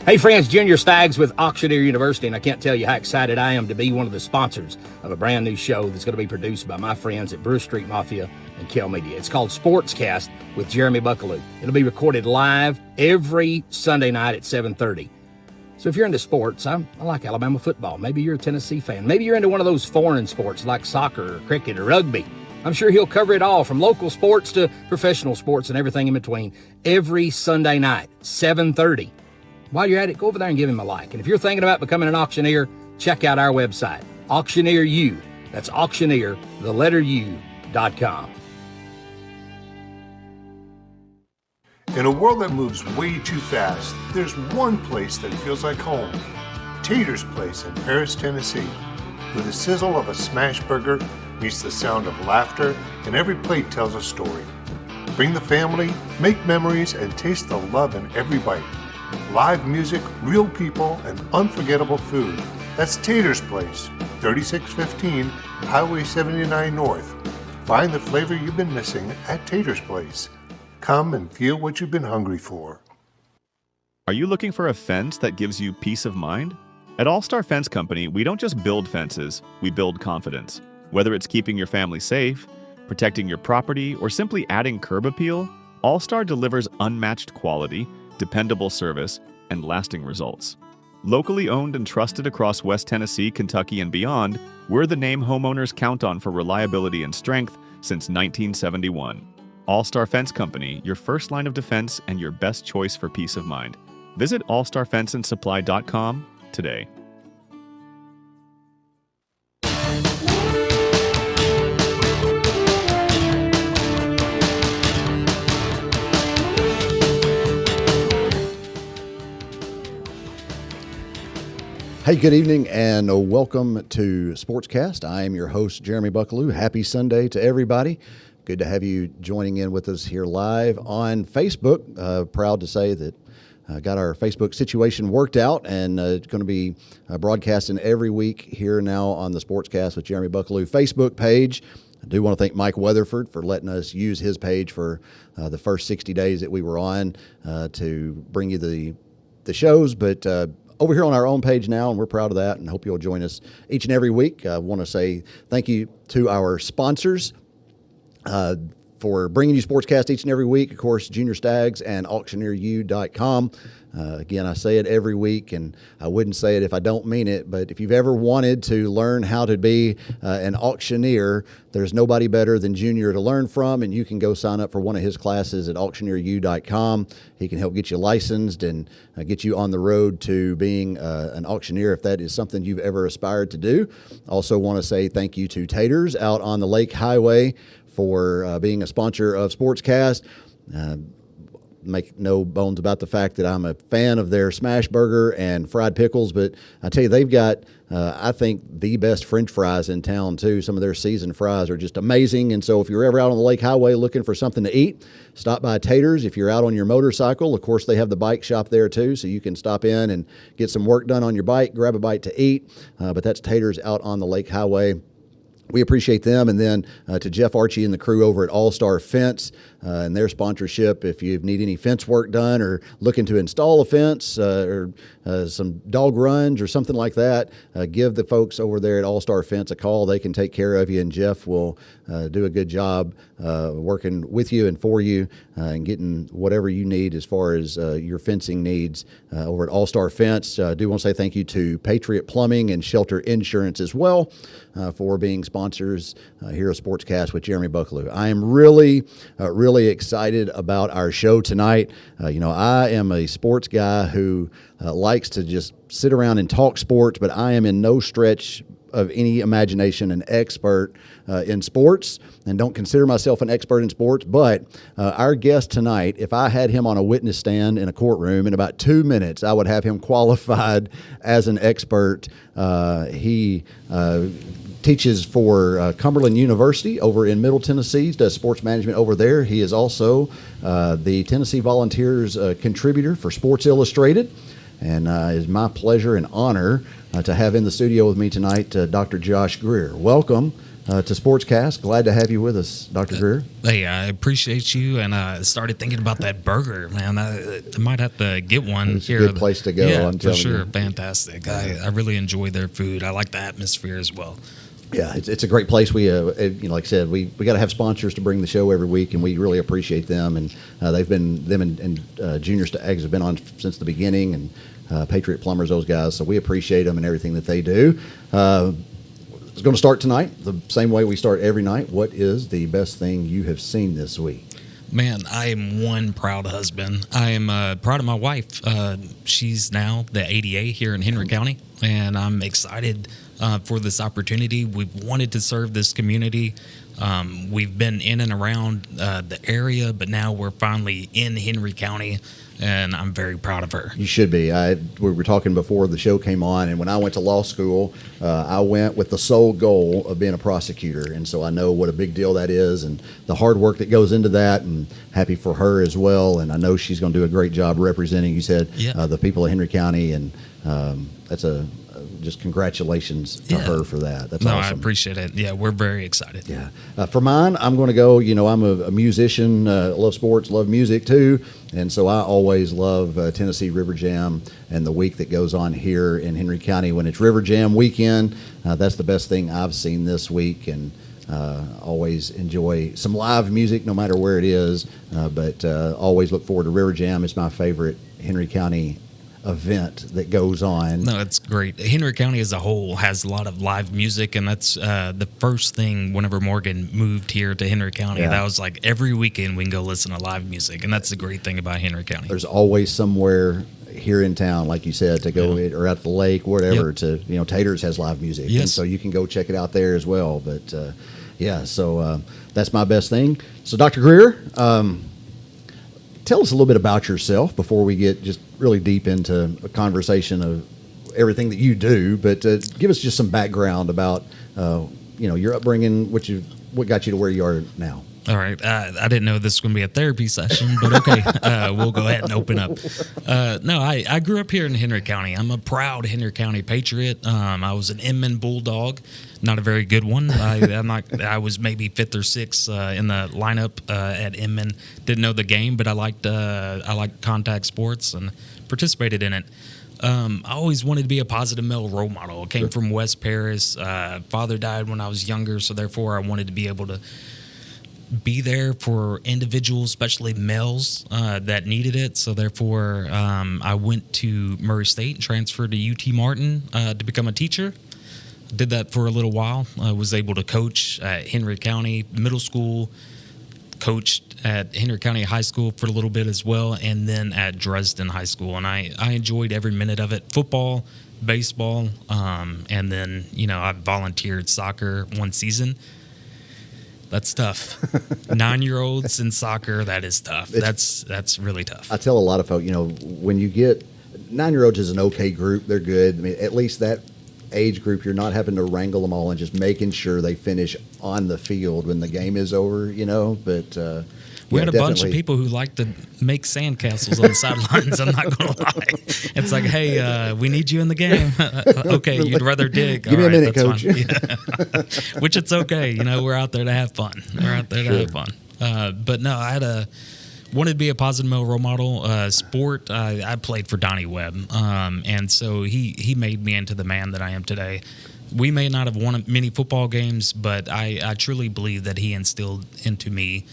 Hey friends, Junior Staggs with Auctioneer University, and I can't tell you how excited I am to be one of the sponsors of a brand new show that's going to be produced by my friends at Brewer Street Mafia and Kel Media. It's called SportsCast with Jeremy Buckelew. It'll be recorded live every Sunday night at 7:30. So if you're into sports, I like Alabama football. Maybe you're a Tennessee fan. Maybe you're into one of those foreign sports like soccer or cricket or rugby. I'm sure he'll cover it all, from local sports to professional sports and everything in between, every Sunday night, 7:30. While you're at it, go over there and give him a like. And if you're thinking about becoming an auctioneer, check out our website, Auctioneer-U. That's auctioneer, the letter U.com. In a world that moves way too fast, there's one place that feels like home. Tater's Place in Paris, Tennessee. Where the sizzle of a smash burger meets the sound of laughter, and every plate tells a story. Bring the family, make memories, and taste the love in every bite. Live music, real people, and unforgettable food. That's Tater's Place, 3615 Highway 79 North. Find the flavor you've been missing at Tater's Place. Come and feel what you've been hungry for. Are you looking for a fence that gives you peace of mind? At All Star Fence Company, we don't just build fences, we build confidence. Whether it's keeping your family safe, protecting your property, or simply adding curb appeal, All Star delivers unmatched quality, dependable service, and lasting results. Locally owned and trusted across West Tennessee, Kentucky, and beyond, we're the name homeowners count on for reliability and strength since 1971. All-Star Fence Company, your first line of defense and your best choice for peace of mind. Visit allstarfenceandsupply.com today. Hey, good evening and welcome to SportsCast. I am your host, Jeremy Buckelew. Happy Sunday to everybody. Good to have you joining in with us here live on Facebook. Proud to say that got our Facebook situation worked out, and it's going to be broadcasting every week here now on the SportsCast with Jeremy Buckelew Facebook page. I do want to thank Mike Weatherford for letting us use his page for the first 60 days that we were on to bring you the shows, but over here on our own page now, and we're proud of that, and hope you'll join us each and every week. I want to say thank you to our sponsors for bringing you SportsCast each and every week. Of course, Junior Staggs and auctioneeru.com. Again, I say it every week, and I wouldn't say it if I don't mean it, but if you've ever wanted to learn how to be an auctioneer, there's nobody better than Junior to learn from, and you can go sign up for one of his classes at auctioneeru.com. He can help get you licensed and get you on the road to being an auctioneer if that is something you've ever aspired to do. Also want to say thank you to Taters out on the Lake Highway for being a sponsor of SportsCast. Make no bones about the fact that I'm a fan of their smash burger and fried pickles, but I tell you, they've got, I think, the best French fries in town, too. Some of their seasoned fries are just amazing, and so if you're ever out on the Lake Highway looking for something to eat, stop by Taters. If you're out on your motorcycle, of course, they have the bike shop there, too, so you can stop in and get some work done on your bike, grab a bite to eat, but that's Taters out on the Lake Highway. We appreciate them. And then to Jeff Archie and the crew over at All-Star Fence and their sponsorship. If you need any fence work done or looking to install a fence or some dog runs or something like that, give the folks over there at All-Star Fence a call. They can take care of you, and Jeff will do a good job working with you and for you and getting whatever you need as far as your fencing needs over at All-Star Fence. I do want to say thank you to Patriot Plumbing and Shelter Insurance as well for being sponsors here at SportsCast with Jeremy Buckelew. I am really excited about our show tonight. I am a sports guy who likes to just sit around and talk sports, but I am in no stretch of any imagination an expert in sports, and don't consider myself an expert in sports. But our guest tonight, if I had him on a witness stand in a courtroom in about 2 minutes, I would have him qualified as an expert. He teaches for Cumberland University over in Middle Tennessee, does sports management over there. He is also the Tennessee Volunteers contributor for Sports Illustrated. And it's my pleasure and honor to have in the studio with me tonight Dr. Josh Greer. Welcome to SportsCast. Glad to have you with us, Dr. Greer. Hey, I appreciate you, and I started thinking about that burger, man. I might have to get one It's here. a good place to go, Yeah, I'm for telling sure. you. Fantastic. I really enjoy their food. I like the atmosphere as well. Yeah, it's a great place. We, like I said, we got to have sponsors to bring the show every week, and we really appreciate them. And them and Juniors to Eggs have been on since the beginning, and Patriot Plumbers, those guys. So we appreciate them and everything that they do. It's going to start tonight the same way we start every night. What is the best thing you have seen this week? Man, I am one proud husband. I am proud of my wife. She's now the ADA here in Henry County, and I'm excited for this opportunity. We've wanted to serve this community. We've been in and around the area, but now we're finally in Henry County, and I'm very proud of her. You should be. We were talking before the show came on, and when I went to law school, I went with the sole goal of being a prosecutor, and so I know what a big deal that is and the hard work that goes into that, and happy for her as well, and I know she's going to do a great job representing, you said, the people of Henry County, and that's just congratulations to her for that. That's awesome. I appreciate it. Yeah, we're very excited. Yeah. For mine, I'm going to go, I'm a musician, love sports, love music too. And so I always love Tennessee River Jam and the week that goes on here in Henry County. When it's River Jam weekend, that's the best thing I've seen this week. And always enjoy some live music no matter where it is. But always look forward to River Jam. It's my favorite Henry County event that goes on. No, it's great. Henry County as a whole has a lot of live music, and that's the first thing whenever Morgan moved here to Henry County. Yeah. That was like every weekend we can go listen to live music, and that's the great thing about Henry County. There's always somewhere here in town, like you said, to go or at the lake, whatever. To Taters has live music, Yes. and so you can go check it out there as well. But so that's my best thing. So Dr. Greer, tell us a little bit about yourself before we get just really deep into a conversation of everything that you do. But give us just some background about your upbringing, what got you to where you are now. All right. I didn't know this was going to be a therapy session, but okay. We'll go ahead and open up. No, I grew up here in Henry County. I'm a proud Henry County Patriot. I was an Inman Bulldog, not a very good one. I was maybe fifth or sixth in the lineup at Inman. Didn't know the game, but I liked contact sports and participated in it. I always wanted to be a positive male role model. I came from West Paris. Father died when I was younger, so therefore I wanted to be able to be there for individuals, especially males, that needed it. So therefore, I went to Murray State and transferred to UT Martin to become a teacher. Did that for a little while. I was able to coach at Henry County Middle School, coached at Henry County High School for a little bit as well, and then at Dresden High School. And I enjoyed every minute of it. Football, baseball, and then, I volunteered soccer one season. That's tough. 9-year-olds in soccer, that is tough. That's really tough. I tell a lot of folks, when you get 9-year-olds is an okay group, they're good. I mean, at least that age group, you're not having to wrangle them all and just making sure they finish on the field when the game is over, But we had a bunch of people who like to make sandcastles on the sidelines. I'm not going to lie. It's like, hey, we need you in the game. Okay, you'd rather dig. Give me a minute, Coach. Yeah. Which it's okay. We're out there to have fun. We're out there to have fun. But no, I wanted to be a positive male role model. Sport, I played for Donnie Webb. And so he made me into the man that I am today. We may not have won many football games, but I truly believe that he instilled into me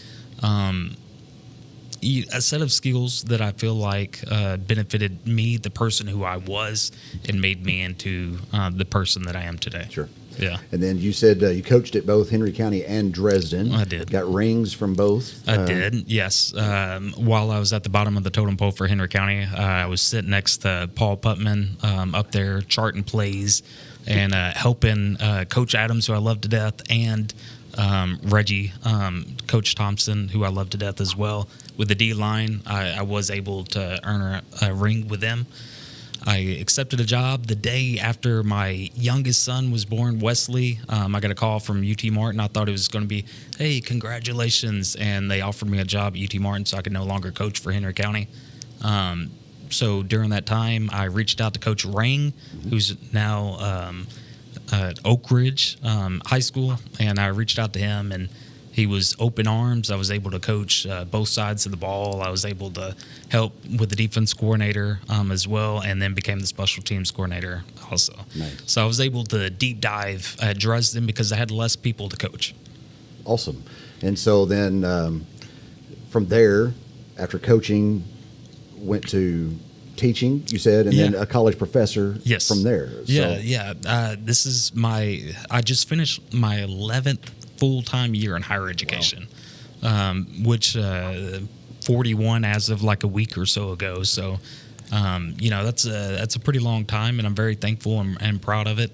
a set of skills that I feel like benefited me, the person who I was, and made me into the person that I am today. Sure. Yeah. And then you said you coached at both Henry County and Dresden. I did. Got rings from both? I did, yes. While I was at the bottom of the totem pole for Henry County, I was sitting next to Paul Putman up there charting plays and helping Coach Adams, who I love to death, and Reggie, Coach Thompson, who I love to death as well. With the D-line, I was able to earn a ring with them. I accepted a job the day after my youngest son was born, Wesley. I got a call from UT Martin. I thought it was going to be, hey, congratulations. And they offered me a job at UT Martin so I could no longer coach for Henry County. So during that time, I reached out to Coach Rang, who's now Oak Ridge High School, and I reached out to him, and he was open arms. I was able to coach both sides of the ball. I was able to help with the defense coordinator as well, and then became the special teams coordinator also. Nice. So I was able to deep dive at Dresden because I had less people to coach. Awesome. And so then from there, after coaching, went to teaching, you said, and then a college professor yes. from there. This is I just finished my 11th full-time year in higher education, which 41 as of like a week or so ago. So, that's a pretty long time, and I'm very thankful and proud of it.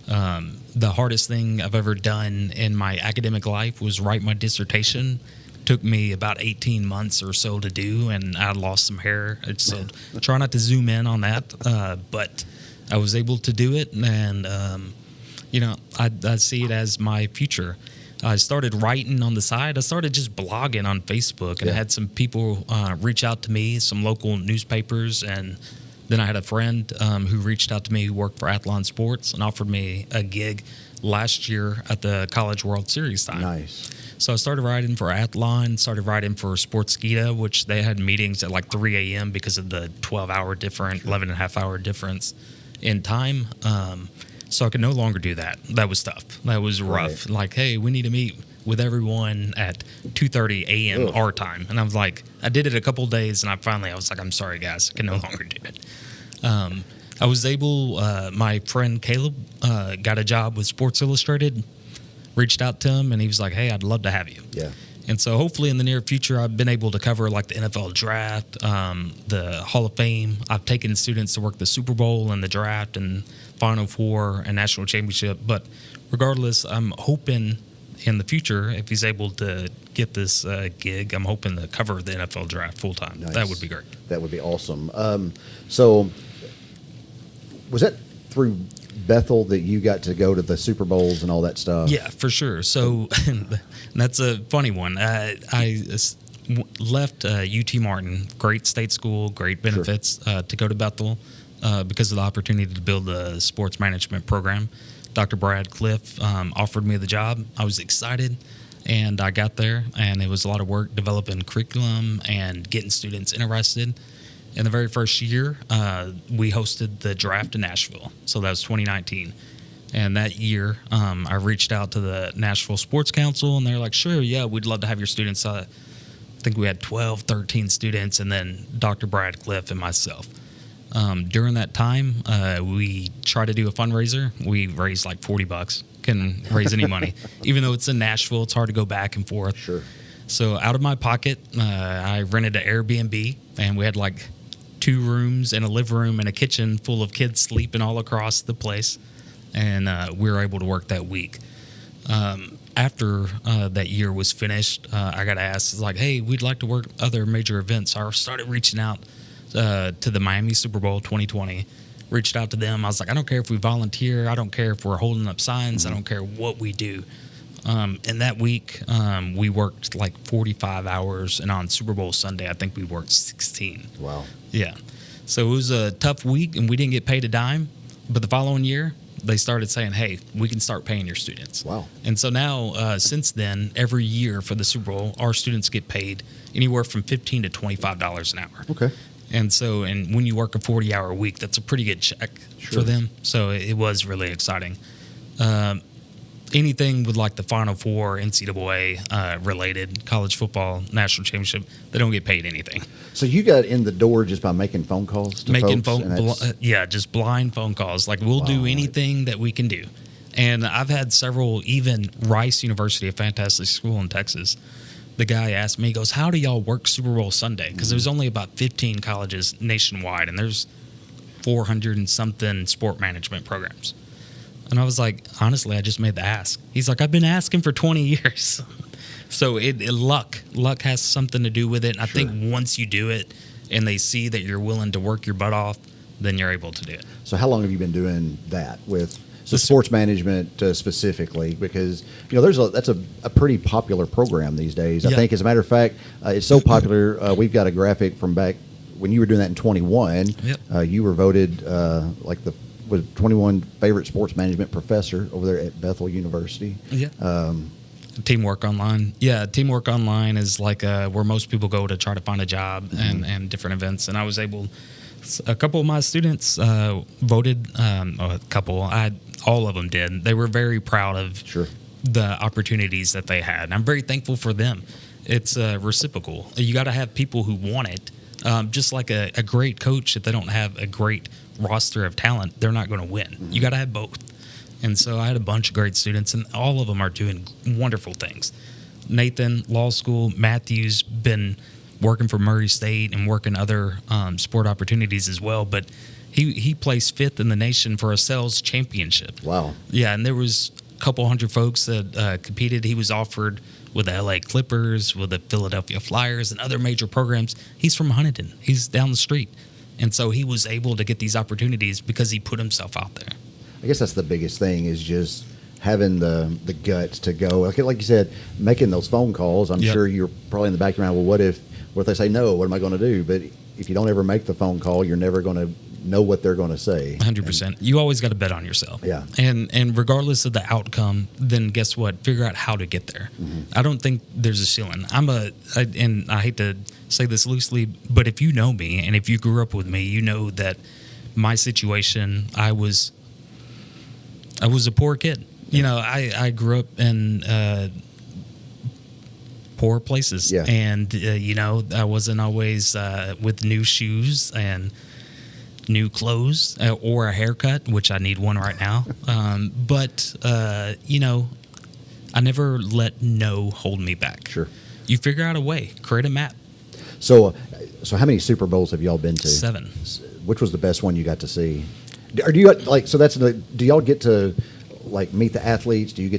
The hardest thing I've ever done in my academic life was write my dissertation. Took me about 18 months or so to do, and I lost some hair. So try not to zoom in on that, but I was able to do it, and I see it as my future. I started writing on the side. I started just blogging on Facebook, and I had some people reach out to me, some local newspapers, and then I had a friend who reached out to me who worked for Athlon Sports and offered me a gig last year at the College World Series time. Nice. So I started writing for Athlon, started writing for SportsCast, which they had meetings at like 3 a.m. because of the 12-hour difference, 11.5-hour difference in time. So I could no longer do that. That was tough. That was rough. Right. Like, hey, we need to meet with everyone at 2:30 a.m. our time. And I was like, I did it a couple of days, and I was like, I'm sorry, guys. I can no longer do it. I was able, my friend Caleb got a job with Sports Illustrated, reached out to him, and he was like, hey, I'd love to have you. Yeah. And so hopefully in the near future, I've been able to cover like the NFL draft, the Hall of Fame. I've taken students to work the Super Bowl and the draft and Final Four and national championship. But regardless, I'm hoping in the future, if he's able to get this gig, I'm hoping to cover the NFL draft full time. Nice. That would be great. That would be awesome. So was that through Bethel that you got to go to the Super Bowls and all that stuff? Yeah, for sure. So that's a funny one. I left UT Martin, great state school, great benefits, to go to Bethel because of the opportunity to build a sports management program. Dr. Brad Cliff offered me the job. I was excited, and I got there, and it was a lot of work developing curriculum and getting students interested. In the very first year, we hosted the draft in Nashville. So that was 2019. And that year, I reached out to the Nashville Sports Council, and they're like, sure, yeah, we'd love to have your students. I think we had 12, 13 students, and then Dr. Brad Cliff and myself. During that time, we tried to do a fundraiser. We raised like $40. Couldn't raise any money. Even though it's in Nashville, it's hard to go back and forth. Sure. So out of my pocket, I rented an Airbnb, and we had like 2 rooms and a living room and a kitchen full of kids sleeping all across the place. And we were able to work that week. After that year was finished, I got asked, like, hey, we'd like to work other major events. So I started reaching out to the Miami Super Bowl 2020. Reached out to them. I was like, I don't care if we volunteer. I don't care if we're holding up signs. I don't care what we do. And that week, we worked like 45 hours. And on Super Bowl Sunday, I think we worked 16. Wow. Yeah. So it was a tough week, and we didn't get paid a dime. But the following year, they started saying, hey, we can start paying your students. Wow. And so now, since then, every year for the Super Bowl, our students get paid anywhere from $15 to $25 an hour. Okay. And so, and when you work a 40-hour week, that's a pretty good check for them. So it was really exciting. Anything with like the Final Four, NCAA related, college football, national championship, they don't get paid anything. So you got in the door just by making phone calls to folks? Just blind phone calls. Like we'll do anything that we can do. And I've had several, even Rice University, a fantastic school in Texas. The guy asked me, he goes, how do y'all work Super Bowl Sunday? Because there's only about 15 colleges nationwide, and there's 400 and something sport management programs. And I was like, honestly, I just made the ask. He's like, I've been asking for 20 years. So luck has something to do with it. And I think once you do it and they see that you're willing to work your butt off, then you're able to do it. So how long have you been doing that with sports management specifically? Because, that's a pretty popular program these days. I think, as a matter of fact, it's so popular. We've got a graphic from back when you were doing that in 21. You were voted like was 21 favorite sports management professor over there at Bethel University. Yeah. Teamwork Online. Yeah, Teamwork Online is like where most people go to try to find a job and different events. And I was able, a couple of my students voted, all of them did. They were very proud of the opportunities that they had. And I'm very thankful for them. It's reciprocal. You got to have people who want it. Just like a great coach, if they don't have a great roster of talent, they're not going to win. You got to have both. And so I had a bunch of great students, and all of them are doing wonderful things. Nathan, law school. Matthew's been working for Murray State and working other sport opportunities as well. But he placed 5th in the nation for a sales championship. Wow. Yeah, and there was a couple hundred folks that competed. He was offered with the LA Clippers, with the Philadelphia Flyers, and other major programs. He's from Huntington. He's down the street. And so he was able to get these opportunities because he put himself out there. I guess that's the biggest thing, is just having the guts to go. Like you said, making those phone calls. I'm sure you're probably in the back of your mind, well, what if they say no? What am I going to do? But if you don't ever make the phone call, you're never going to know what they're going to say. 100%. You always got to bet on yourself. Yeah. And regardless of the outcome, then guess what? Figure out how to get there. I don't think there's a ceiling. And I hate to say this loosely, but if you know me and if you grew up with me, you know that my situation, I was a poor kid. You know, I grew up in poor places. Yeah. And, I wasn't always with new shoes and new clothes or a haircut, which I need one right now. But I never let no hold me back. Sure. You figure out a way, create a map. So how many Super Bowls have y'all been to? 7. Which was the best one you got to see? Or do you do y'all get to meet the athletes? Do you get